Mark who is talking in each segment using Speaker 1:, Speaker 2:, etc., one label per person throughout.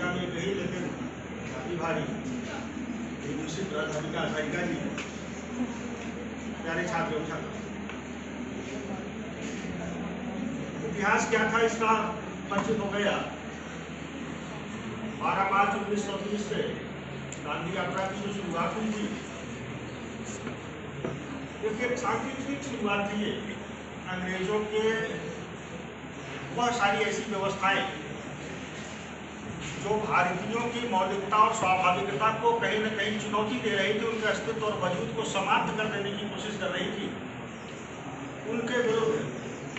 Speaker 1: संख्या में कही, लेकिन काफी भारी निश्चित अध्यापिका अध्यापिका जी, प्यारे छात्र एवं छात्र। इतिहास क्या था इसका परिचित हो गया। 12 मार्च 1930 से गांधी यात्रा की जो शुरुआत हुई थी, एक सांकेतिक शुरुआत थी। अंग्रेजों के वह सारी ऐसी व्यवस्थाएं जो भारतीयों की मौलिकता और स्वाभाविकता को कहीं न कहीं चुनौती दे रही थी, उनके अस्तित्व और वजूद को समाप्त कर देने की कोशिश कर रही थी, उनके विरुद्ध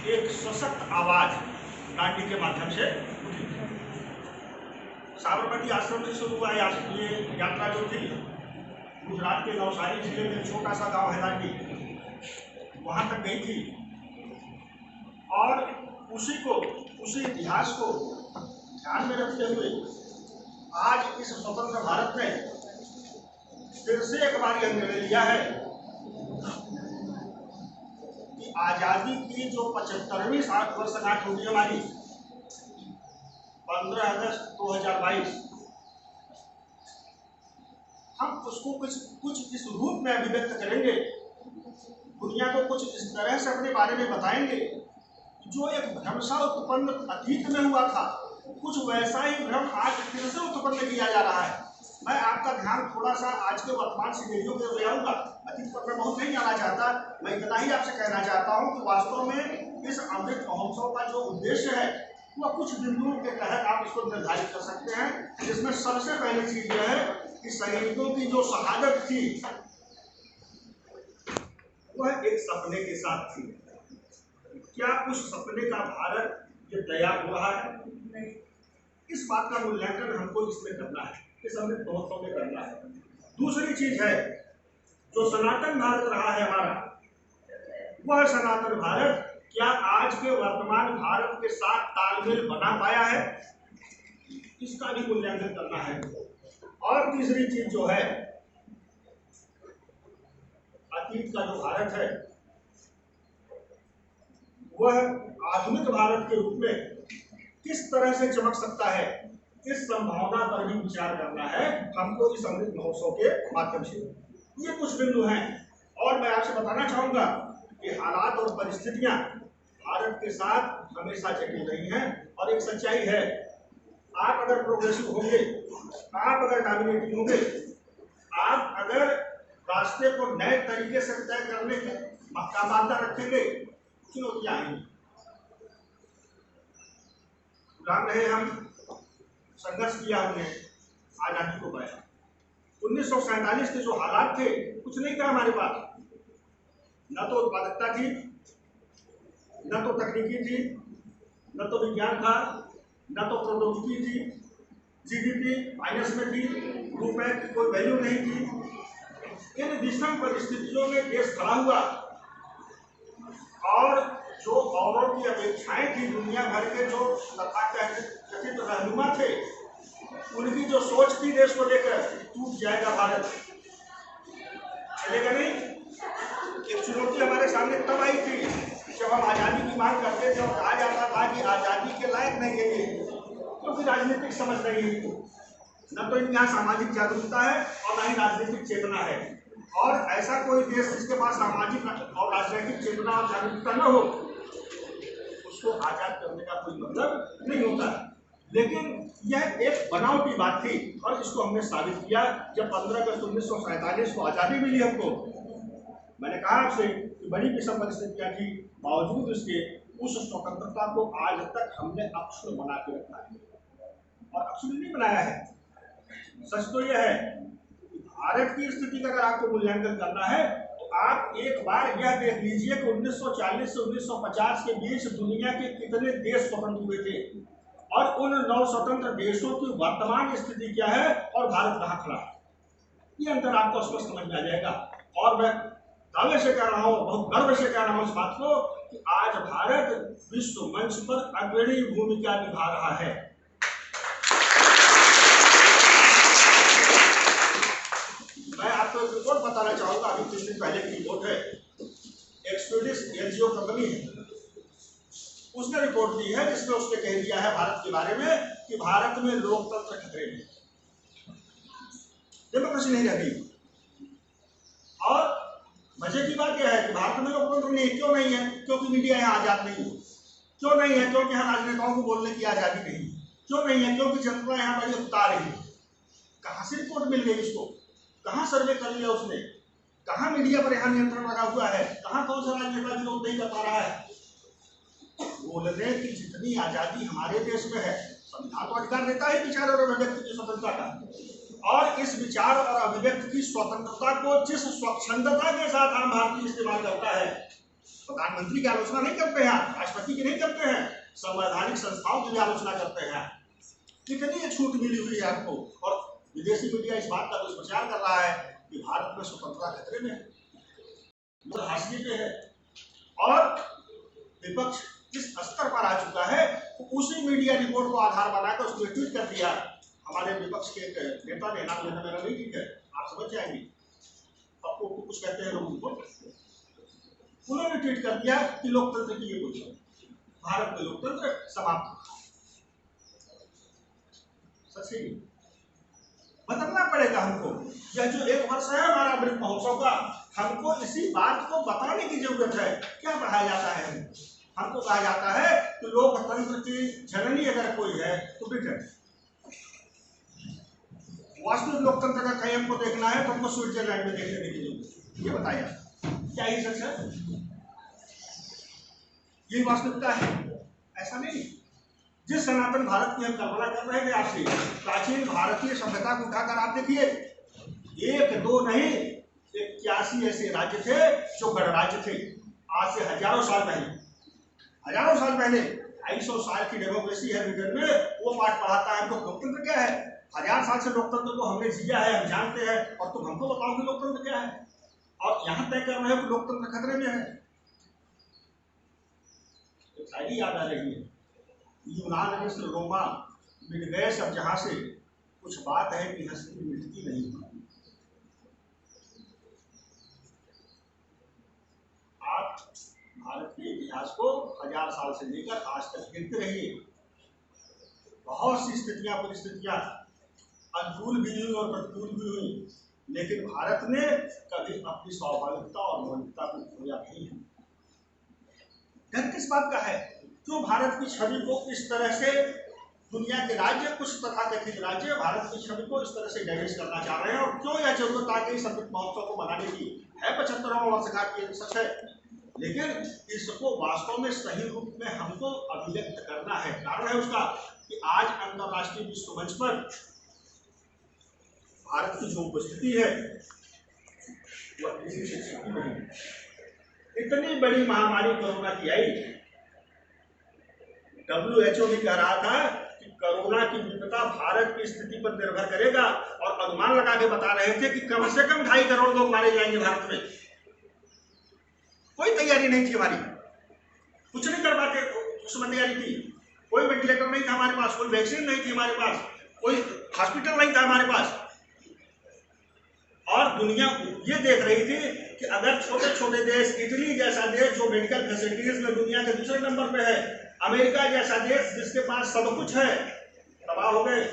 Speaker 1: एक सशक्त आवाज गांधी के माध्यम से उठी। साबरमती आश्रम से शुरू हुआ ये यात्रा जो थी, गुजरात के नवसारी जिले में छोटा सा गांव है दांडी, वहां तक गई थी। और उसी इतिहास को ध्यान में रखते हुए आज इस स्वतंत्र भारत में फिर से एक बार यह निर्णय लिया है कि आजादी की जो 75वीं वर्षगांठ होगी हमारी 15 अगस्त 2022, हम उसको कुछ इस रूप में अभिव्यक्त करेंगे, दुनिया को कुछ इस तरह से अपने बारे में बताएंगे जो एक भ्रम सा उत्पन्न अतीत में हुआ था, कुछ वैसा ही भ्रम आज फिर से उत्पन्न किया जा रहा है। मैं आपका ध्यान थोड़ा सा आज के वर्तमान सिनेरियो पे ले आऊंगा, अतीत पर मैं बहुत नहीं जाना चाहता। मैं इतना ही आपसे कहना चाहता हूं कि वास्तव में इस अमृत महोत्सव का जो उद्देश्य है वह कुछ बिंदुओं के तहत आप इसको निर्धारित कर सकते हैं, जिसमें सबसे पहली चीज यह है कि शहीदों की जो शहादत थी वह एक सपने के साथ थी। क्या उस सपने का भारत ये तैयार हो रहा है? नहीं। इस बात का मूल्यांकन हमको इसमें करना है, इस अमृत महोत्सव में करना है। दूसरी चीज है, जो सनातन भारत रहा है हमारा, वह सनातन भारत क्या आज के वर्तमान भारत के साथ तालमेल बना पाया है, इसका भी मूल्यांकन करना है। और तीसरी चीज जो है, अतीत का जो भारत है वह आधुनिक भारत के रूप में किस तरह से चमक सकता है, इस संभावना पर भी विचार करना है हमको इस अमृत महोत्सव के माध्यम से। ये कुछ बिंदु हैं और मैं आपसे बताना चाहूंगा कि हालात और परिस्थितियां भारत के साथ हमेशा जटिल रही हैं और एक सच्चाई है, आप अगर प्रोग्रेसिव होंगे, आप अगर डोमिनेटिंग होंगे, आप अगर रास्ते को नए तरीके से तय करने की मादा रखेंगे, चुनौतियां आएंगी। गुलाम रहे हम, संघर्ष किया हमने, आजादी को पाया। 1947 के जो हालात थे, कुछ नहीं था हमारे पास, न तो उत्पादकता थी, न तो तकनीकी थी, न तो विज्ञान था, न तो प्रौद्योगिकी थी, जीडीपी माइनस में थी, रुपए की कोई वैल्यू नहीं थी। इन विषम परिस्थितियों में देश खड़ा हुआ और जो औरों की अपेक्षाएं थी, दुनिया भर के जो तथाकथित रहनुमा थे, उनकी जो सोच थी देश को लेकर, टूट जाएगा भारत, चलेगा नहीं। एक चुनौती हमारे सामने तब आई थी जब हम आजादी की मांग करते थे और कहा जाता था कि आजादी के लायक नहीं है ये, क्योंकि राजनीतिक समझ नहीं है, न तो इनके यहाँ सामाजिक जागरूकता है और न ही राजनीतिक चेतना है। और ऐसा कोई देश जिसके पास सामाजिक और राजनीतिक चेतना और जागरूकता न हो, उसको आजाद करने का कोई मतलब नहीं होता। लेकिन यह एक बनावटी बात थी और इसको हमने साबित किया जब 15 अगस्त 1947 को आजादी मिली हमको। मैंने कहा आपसे कि बड़ी विषम परिस्थितियां थी, बावजूद इसके उस स्वतंत्रता को आज तक हमने अक्षुण्ण बना के रखा है और अक्षुण्ण नहीं बनाया है। सच तो यह है कि भारत की स्थिति का अगर आपको मूल्यांकन करना है तो आप एक बार यह देख लीजिए कि 1940 से 1950 के बीच दुनिया के कितने देश स्वतंत्र हुए थे और उन 9 स्वतंत्र देशों की वर्तमान स्थिति क्या है और भारत कहाँ खड़ा है। ये अंतर आपको स्पष्ट समझ में आ जाएगा। और मैं दावे से कह रहा हूँ, बहुत गर्व से कह रहा हूँ इस बात को कि आज भारत विश्व मंच पर अग्रणी भूमिका निभा रहा है। मैं आपको एक रिपोर्ट बताना चाहूंगा, अभी कुछ दिन पहले की रिपोर्ट है, एक स्वीडिश एनजीओ कंपनी है, उसने रिपोर्ट दी है जिसमें उसने कह दिया है भारत के बारे में कि भारत में लोकतंत्र खतरे में, डेमोक्रेसी नहीं रहती। और मजे की बात यह है कि भारत में लोकतंत्र नहीं, क्यों नहीं है? क्योंकि मीडिया यहाँ आजाद नहीं है। क्यों नहीं है? क्योंकि यहाँ राजनेताओं को बोलने की आजादी नहीं। क्यों नहीं है? क्योंकि जनता यहाँ बड़ी उकता रही है। कहाँ से रिपोर्ट मिल गई उसको? कहाँ सर्वे कर लिया उसने? कहाँ मीडिया पर यहाँ नियंत्रण लगा हुआ है? कहाँ कौन सा राजनेता विरोध नहीं कर पा रहा है? बोलने की जितनी आजादी हमारे देश में है, संविधान तो अधिकार देता है विचार और अभिव्यक्ति की स्वतंत्रता का, और इस विचार और अभिव्यक्ति की स्वतंत्रता को जिस स्वच्छंदता के साथ आम भारतीय इस्तेमाल करता है, प्रधानमंत्री की आलोचना नहीं करते हैं, राष्ट्रपति की नहीं करते हैं, संवैधानिक संस्थाओं की भी आलोचना करते हैं। कितनी छूट मिली हुई है आपको, और विदेशी मीडिया इस बात का दुष्प्रचार कर रहा है कि भारत में स्वतंत्रता खतरे में है, हाशिए पे है। और विपक्ष जिस स्तर पर आ चुका है, तो उसी मीडिया रिपोर्ट को आधार बनाकर उसने ट्वीट कर दिया। हमारे विपक्ष के नेता ने, नाम लेना मेरा नहीं ठीक है, आप समझ जाएंगे, आपको कुछ कहते हैं लोग उनको, उन्होंने ट्वीट कर दिया कि लोकतंत्र की ये कोई, भारत में लोकतंत्र समाप्त। सच ही बदलना पड़ेगा हमको। यह जो 1 वर्ष है हमारा अमृत महोत्सव का, हमको इसी बात को बताने की जरूरत है। क्या पढ़ाया जाता है? हमको कहा जाता है कि लोकतंत्र की जननी अगर कोई है तो ब्रिटेन। वास्तविक लोकतंत्र का कहीं हमको देखना है तो हमको स्विट्जरलैंड में देखने की जरूरत। ये बताया क्या ये सच है? यही वास्तविकता है? ऐसा नहीं। जिस सनातन भारत की हम कल्पना कर रहे थे आपसे, प्राचीन भारतीय सभ्यता को उठाकर आप देखिए, 1 2 नहीं 81 ऐसे राज्य थे जो गणराज्य थे। आज से हजारों साल पहले 250 साल की डेमोक्रेसी है ब्रिटेन में, वो पाठ पढ़ाता है हमको लोकतंत्र क्या है। 1000 साल से लोकतंत्र को हमने जिया है, हम जानते हैं, और तुम हमको बताओ कि लोकतंत्र क्या है, और यहाँ तय कर रहे हो कि लोकतंत्र खतरे में है। तो शायरी याद आ रही है, यूनान मिस्र रोमा मिट गए सब जहां से, कुछ बात है कि हस्ती मिटती नहीं। आप भारत के इतिहास को 1000 साल से लेकर आज तक गिनते रहिए। बहुत सी स्थितियां परिस्थितियां अनुकूल भी हुई और प्रतिकूल भी हुई, लेकिन भारत ने कभी अपनी स्वाभाविकता और मौलिकता को खोया नहीं है। डर किस बात का है? क्यों भारत की छवि को इस तरह से दुनिया के राज्य, कुछ तथाकथित राज्य भारत की छवि को इस तरह से डैमेज करना चाह रहे हैं, और क्यों यह जरूरत आ गई इस अमृत महोत्सव को मनाने की? है 75वां वर्षगांठ की, सच है, लेकिन इसको वास्तव में सही रूप में हमको अभिव्यक्त करना है। कारण है उसका कि आज अंतरराष्ट्रीय विश्व मंच पर भारत की जो उपस्थिति है वह किसी से छिपी नहीं। इतनी बड़ी महामारी कोरोना की आई, WHO भी कह रहा था कि कोरोना की विपदा भारत की स्थिति पर निर्भर करेगा, और अनुमान लगा के बता रहे थे कि कम से कम 2.5 करोड़ लोग मारे जाएंगे भारत में। कोई तैयारी नहीं थी हमारी, कुछ नहीं कर पाते उसमें तैयारी थी। कोई वेंटिलेटर नहीं था हमारे पास, कोई वैक्सीन नहीं थी हमारे पास, कोई हॉस्पिटल नहीं था हमारे पास, और दुनिया ये देख रही थी कि अगर छोटे छोटे देश, इटली जैसा देश जो मेडिकल फैसिलिटीज में दुनिया के दूसरे नंबर पे है, अमेरिका जैसा देश जिसके पास सब कुछ है, तबाह हो गए,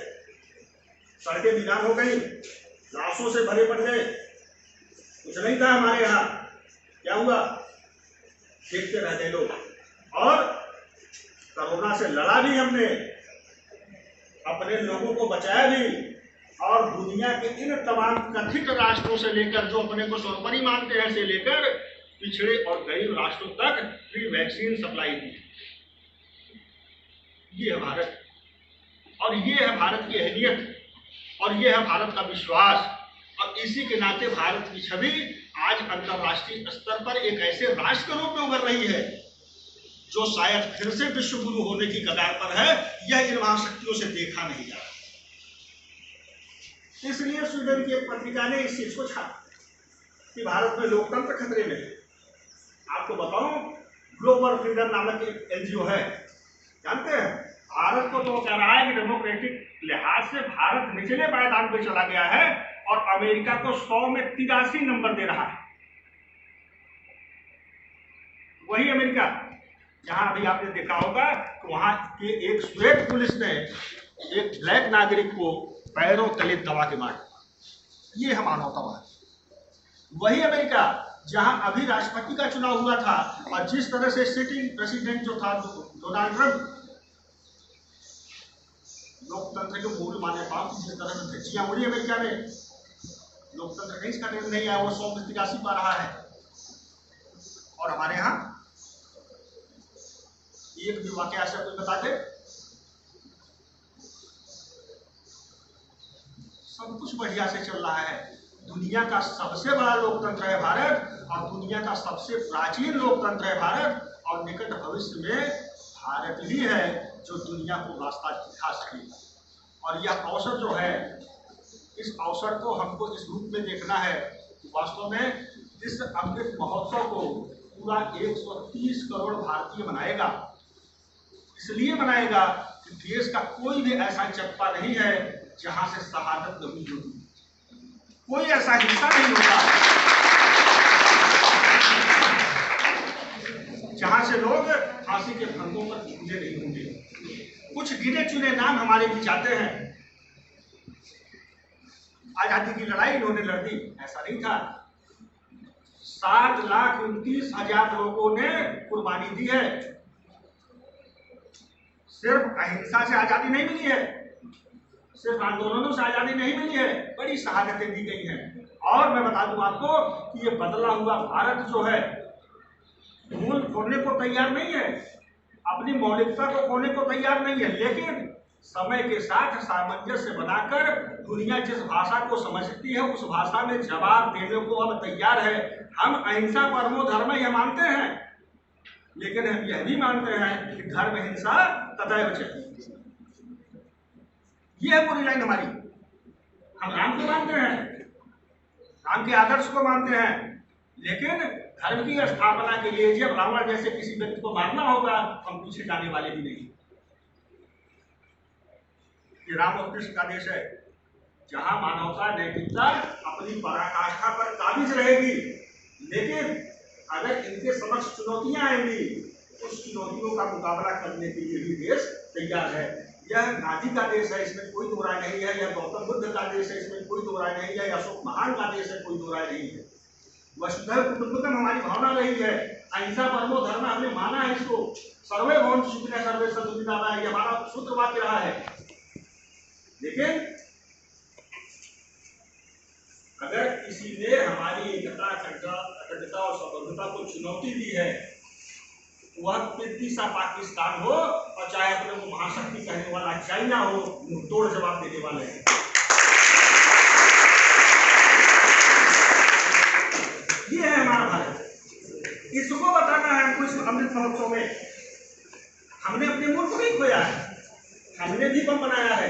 Speaker 1: सड़कें वीरान हो गई, लाशों से भरे पड़ गए, कुछ नहीं था हमारे यहाँ। क्या हुआ? देखते रह गए लोग, और कोरोना से लड़ा भी हमने, अपने लोगों को बचाया भी, और दुनिया के इन तमाम कथित राष्ट्रों से लेकर, जो अपने को सर्वोपरि मानते हैं, से लेकर पिछड़े और गरीब राष्ट्रों तक फ्री वैक्सीन सप्लाई दी। ये है भारत, और ये है भारत की अहमियत, और ये है भारत का विश्वास, और इसी के नाते भारत की छवि आज अंतरराष्ट्रीय स्तर पर एक ऐसे राष्ट्र के रूप में उभर रही है जो शायद फिर से विश्व गुरु होने की कगार पर है। यह इन महाशक्तियों से देखा नहीं जा रहा। इसलिए स्वीडन की एक पत्रिका ने इस चीज को छापा कि भारत में लोकतंत्र खतरे में है। आपको बताऊं, ग्लोबल फ्रीडम नामक एक NGO है, जानते हैं? भारत को तो कह रहा है कि डेमोक्रेटिक लिहाज से भारत निचले पायदान पे चला गया है, और अमेरिका को 100 में 83 नंबर दे रहा है। वही अमेरिका जहां अभी आपने देखा होगा कि वहां के एक श्वेत पुलिस ने एक ब्लैक नागरिक को पैरों तले दबा के मार दिया। ये है मानवतावाद। वही अमेरिका जहां अभी राष्ट्रपति का चुनाव हुआ था और जिस तरह से सिटिंग प्रेसिडेंट जो था डोनाल्ड ट्रंप, लोकतंत्र के मूल माने पाओ जिस तरह से धज्जियां उड़ी अमेरिका में, लोकतंत्र कहीं इसका नहीं आया, वो 183 पा रहा है। और हमारे यहाँ एक भी वाकया ऐसा कोई बता दे, सब कुछ बढ़िया से चल रहा है। दुनिया का सबसे बड़ा लोकतंत्र है भारत और दुनिया का सबसे प्राचीन लोकतंत्र है भारत, और निकट भविष्य में भारत ही है जो दुनिया को रास्ता दिखा सके। और यह अवसर जो है, इस अवसर को हमको इस रूप में देखना है कि वास्तव में इस अमृत महोत्सव को पूरा 130 करोड़ भारतीय मनाएगा। इसलिए मनाएगा कि देश का कोई भी ऐसा चप्पा नहीं है जहां से शहादत नहीं होगी, कोई ऐसा हिस्सा नहीं होगा जहां से लोग फांसी के फंदों पर झूले नहीं होंगे। कुछ गिने चुने नाम हमारे बीच आते हैं। आजादी की लड़ाई इन्होंने लड़ी, ऐसा नहीं था। 7,29,000 लोगों ने कुर्बानी दी है। सिर्फ अहिंसा से आजादी नहीं मिली है, सिर्फ आंदोलनों से आजादी नहीं मिली है, बड़ी शहादतें दी गई हैं। और मैं बता दूं आपको कि ये बदला हुआ भारत जो है मूल खोने को तैयार नहीं है, अपनी मौलिकता को खोने को तैयार नहीं है, लेकिन समय के साथ सामंजस्य बनाकर दुनिया जिस भाषा को समझती है उस भाषा में जवाब देने को अब तैयार है। हम अहिंसा परमो धर्म यह मानते हैं, लेकिन हम यह भी मानते हैं कि धर्म हिंसा तथैव चेति। यह है पूरी लाइन हमारी। हम राम को मानते हैं, राम के आदर्श को मानते हैं, लेकिन धर्म की स्थापना के लिए जब रावण जैसे किसी व्यक्ति को मारना होगा हम पीछे जाने वाले भी नहीं। ये राम और कृष्ण का देश है जहां मानवता नैतिकता अपनी पराकाष्ठा पर काबिज रहेगी, लेकिन अगर इनके समक्ष चुनौतियां आएंगी उस चुनौतियों का मुकाबला करने के लिए भी देश तैयार है। यह गांधी का देश है, इसमें कोई दो राय नहीं है। यह गौतम बुद्ध का देश है, इसमें कोई दो राय नहीं है। यह अशोक महान का देश है, कोई दो राय नहीं है। वसुधैव कुटुंबकम हमारी भावना रही है। अहिंसा परमो धर्म हमने माना है इसको। सर्वे भवन्तु सुखिनः सर्वे सन्तु निरामया, यह हमारा सूत्र वाक्य रहा है। लेकिन अगर किसी ने हमारी एकता, अखंडता और संबद्धता को चुनौती दी है, वह पिद्दी सा पाकिस्तान हो और चाहे अपने को महाशक्ति कहने वाला चाइना हो, मुंहतोड़ जवाब देने वाले हैं। ये है हमारा भारत। इसको बताना है हमको इस अमृत महोत्सव में। हमने अपने मुल्क को नहीं खोया है, हमने भी बम बनाया है।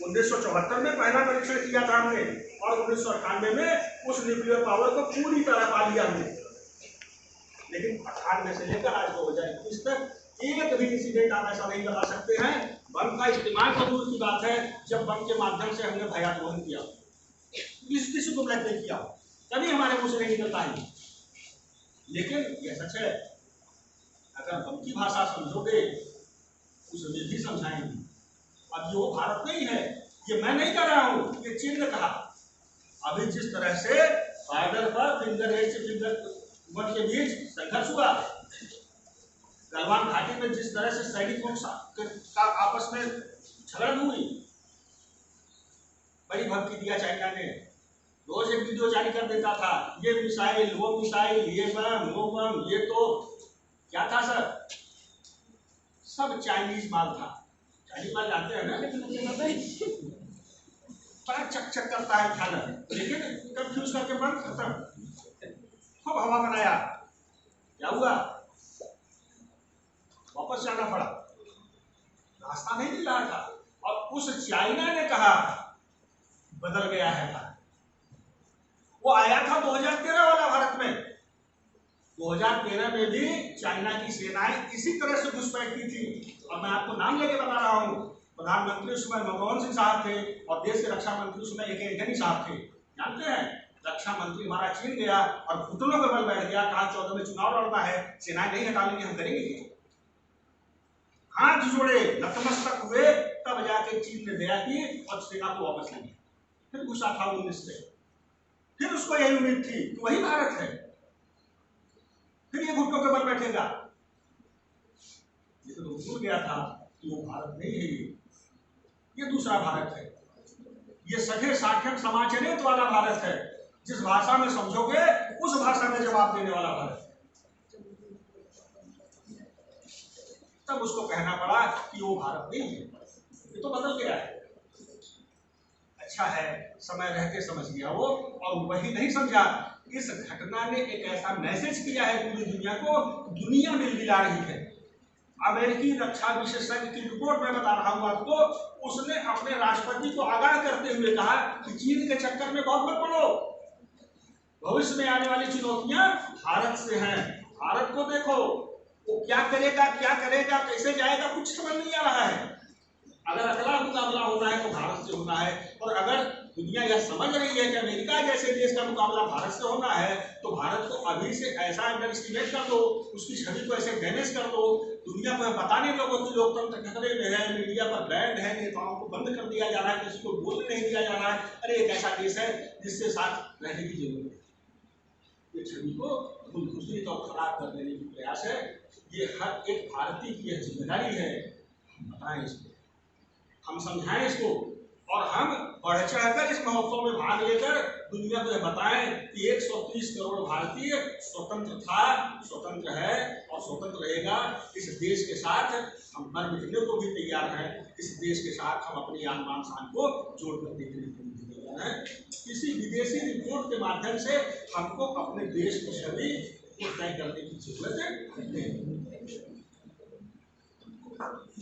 Speaker 1: 1974 में पहला परीक्षण किया था हमने और 1998 में उस न्यूक्लियर पावर को पूरी तरह पा लिया हमने। लेकिन 98 से लेकर आज 2021 तक एक भी इंसिडेंट आप ऐसा नहीं बता सकते हैं। बम का इस्तेमाल तो दूर की बात है, जब बम के माध्यम से हमने भयावह किया, किसी को ब्लैकमेल किया, कभी हमारे मुंह से नहीं निकलता है। लेकिन यह सच है, अगर बम की भाषा समझोगे उसे भी समझाएंगे। अब ये वो भारत नहीं है, ये मैं नहीं कर रहा हूं, ये चीन ने कहा। अभी जिस तरह से बॉर्डर पर फिंगर एट से फिंगर वन के बीच संघर्ष हुआ, गलवान घाटी में जिस तरह से सैनिकों का आपस में झगड़ हुई, बड़ी धमकी दिया चाइना ने। रोज एक वीडियो जारी कर देता था, ये मिसाइल, वो मिसाइल, ये बम, वो बम, ये तो क्या था सर, सब चाइनीज माल था। चाइनीज माल जानते हैं ना, बड़ा चक चक करता है खाना, लेकिन कंफ्यूज करके बंद खत्म। खूब हवा बनाया, क्या हुआ, वापस जाना पड़ा, रास्ता नहीं मिल रहा था। और उस चाइना ने कहा बदल गया है भारत। वो आया था 2013 वाला भारत में। 2013 में भी चाइना की सेनाएं इसी तरह से घुसपैठ की थी। और मैं आपको नाम लेके बता रहा हूँ, प्रधानमंत्री उस समय मनमोहन सिंह साहब थे और देश के रक्षा मंत्री उस समय AK एंटनी साहब थे। जानते हैं रक्षा मंत्री हमारा चीन गया और घुटनों पर बल बैठ गया, कहा 14 में चुनाव लड़ना है, सेनाएं नहीं हटा लेंगे, हम करेंगे क्या? हाथ जोड़े नतमस्तक हुए, तब जाके चीन ने दया की और सेना को वापस ले लिया। फिर गुस्सा था 19 से, फिर उसको यही उम्मीद थी कि वही भारत है, फिर ये घुटनों के बल बैठेगा। लेकिन तो भूल गया था कि वो भारत नहीं है, ये दूसरा भारत है। ये सठे साठे समाचरित वाला भारत है, जिस भाषा में समझोगे उस भाषा में जवाब देने वाला भारत है। तब उसको कहना पड़ा कि वो भारत नहीं है, ये तो बदल गया है। अच्छा है, समय रहते समझ गया वो, और वही नहीं समझा। इस घटना ने एक ऐसा मैसेज किया है पूरी दुनिया को, दुनिया मिलमिला रही है। अमेरिकी रक्षा विशेषज्ञ की रिपोर्ट में बता रहा हूं आपको, उसने अपने राष्ट्रपति को आगाह करते हुए कहा कि चीन के चक्कर में बहुत मत पड़ो, भविष्य में आने वाली चुनौतियां भारत से हैं, भारत को देखो, वो क्या करेगा, कैसे जाएगा, कुछ समझ नहीं आ रहा है। अगर अगला मुकाबला होना है तो भारत से होना है, और अगर दुनिया यह समझ रही है कि अमेरिका जैसे देश का मुकाबला भारत से होना है, तो भारत को अभी से ऐसा अंडर एस्टिमेट कर दो, उसकी छवि को ऐसे डैमेज कर दो, दुनिया को बताने लोगों की लोकतंत्र खतरे में है, मीडिया पर बैन है, नेताओं को बंद कर दिया जा रहा है, किसी को बोलने नहीं दिया जा रहा है। अरे एक ऐसा देश है जिससे साथ रहने की जरूरत है। ये छवि को खुलखुली और खराब कर देने की प्रयास है। ये हर एक भारतीय की यह जिम्मेदारी है। हम बताएं इसको, हम समझाएं इसको, और हम बढ़ चढ़कर इस महोत्सव में भाग लेकर दुनिया को बताएं कि 130 करोड़ भारतीय स्वतंत्र था, स्वतंत्र है और स्वतंत्र रहेगा। इस देश के साथ हम मर मिटने को भी तैयार हैं, इस देश के साथ हम अपनी आन बान शान को जोड़कर देखने के लिए तैयार हैं। किसी विदेशी रिपोर्ट के माध्यम से हमको अपने देश की छवि को तय करने की जरूरत नहीं।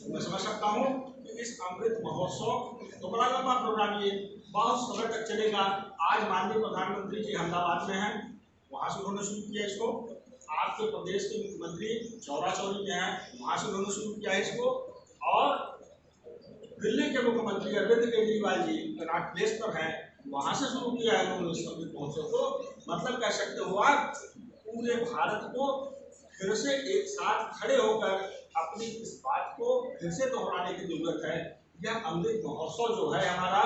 Speaker 1: मैं समझ सकता हूँ कि इस अमृत महोत्सव तो बड़ा लंबा प्रोग्राम, ये बहुत समय तक चलेगा। आज माननीय प्रधानमंत्री जी अहमदाबाद में हैं, वहाँ से उन्होंने शुरू किया इसको। आपके प्रदेश के मुख्यमंत्री चौरा चौरी में हैं, वहाँ से उन्होंने शुरू किया इसको। और दिल्ली के मुख्यमंत्री अरविंद केजरीवाल जी कनॉट प्लेस पर हैं, वहाँ से शुरू किया है उन्होंने इस अमृत महोत्सव को। मतलब कह सकते हो आप, पूरे भारत को फिर से एक साथ खड़े होकर अपनी इस बात को फिर से दोहराने की जरूरत है। यह अमृत महोत्सव जो है हमारा,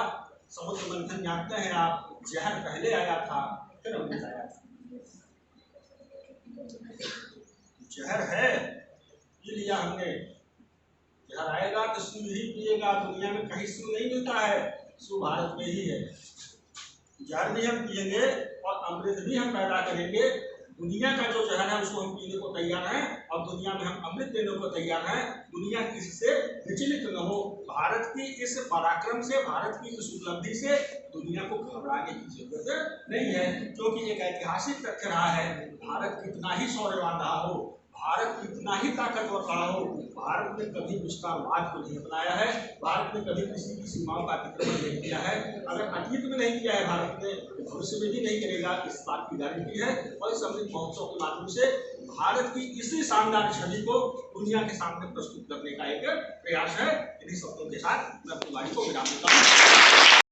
Speaker 1: समुद्र मंथन जानते हैं आप, जहर पहले आया था फिर अमृत आया था। जहर है ये लिया हमने, जहर आएगा तो सूद ही पिएगा। दुनिया में कहीं सूद नहीं मिलता है, सूद भारत में ही है। जहर भी हम पिएंगे और अमृत भी हम पैदा करेंगे। दुनिया का जो जहर है उसको हम पीने को तैयार हैं, और दुनिया में हम अमृत देने को तैयार हैं। दुनिया किससे विचलित न हो। भारत की इस पराक्रम से, भारत की इस उपलब्धि से दुनिया को घबराने की जरूरत नहीं है, क्योंकि एक ऐतिहासिक तथ्य रहा है। भारत कितना ही शौर्यवान रहा हो, भारत कितना ही ताकतवर रहा हो, भारत ने कभी विस्तारवाद को नहीं अपनाया है, भारत ने कभी किसी की सीमाओं का अतिक्रमण नहीं किया है। अगर अतीत में नहीं किया है भारत ने, तो भविष्य में भी नहीं करेगा, इस बात की गारंटी है। और इस अमृत महोत्सव के माध्यम से भारत की इसी शानदार छवि को दुनिया के सामने प्रस्तुत करने का एक प्रयास है। इन्हीं शब्दों के साथ मैं अपनी वाणी को विराम देता हूँ।